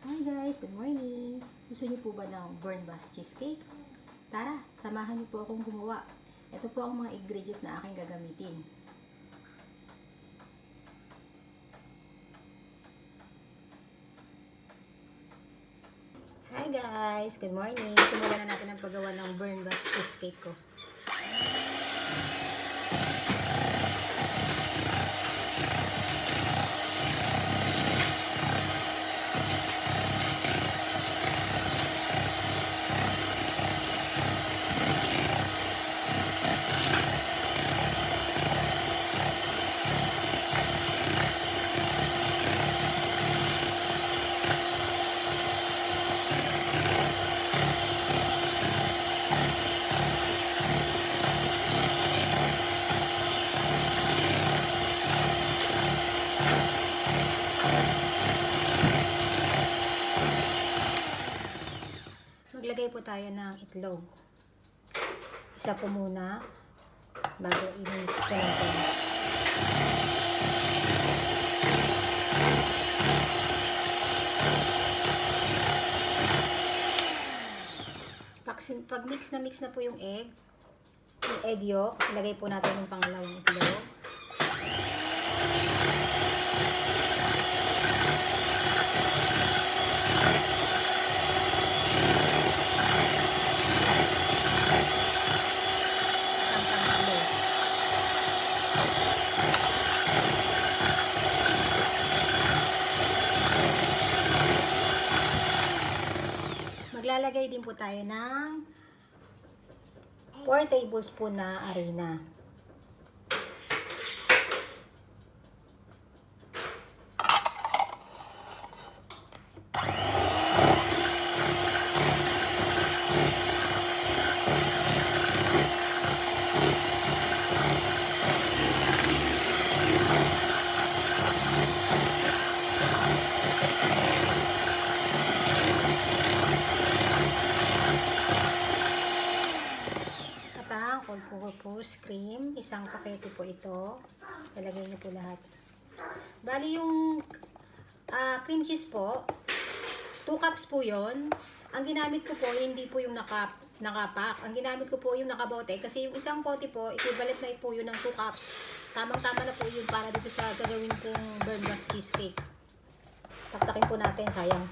Hi guys, good morning! Gusto niyo po ba ng burn bus cheesecake? Tara, samahan niyo po akong gumawa. Ito po ang mga ingredients na aking gagamitin. Hi guys, good morning! Simulan na natin ang paggawa ng burn bus cheesecake ko. Maglagay po tayo ng itlog. Isa po muna bago i-mix ko natin. Pag mix na po yung egg yolk, ilagay po natin yung pangalawang itlog. Maglalagay din po tayo ng 4 tablespoon na harina. All-purpose cream, isang pakete po ito. Ilagay niyo po lahat. Bali yung cream cheese po, 2 cups po yon. Ang ginamit ko po, hindi po yung nakapak. Ang ginamit ko po yung nakabote. Kasi yung isang pote po, equivalent na po yun ng 2 cups. Tamang-tama na po yun para dito sa gagawin kong burn bus cheesecake. Taktakin po natin, sayang.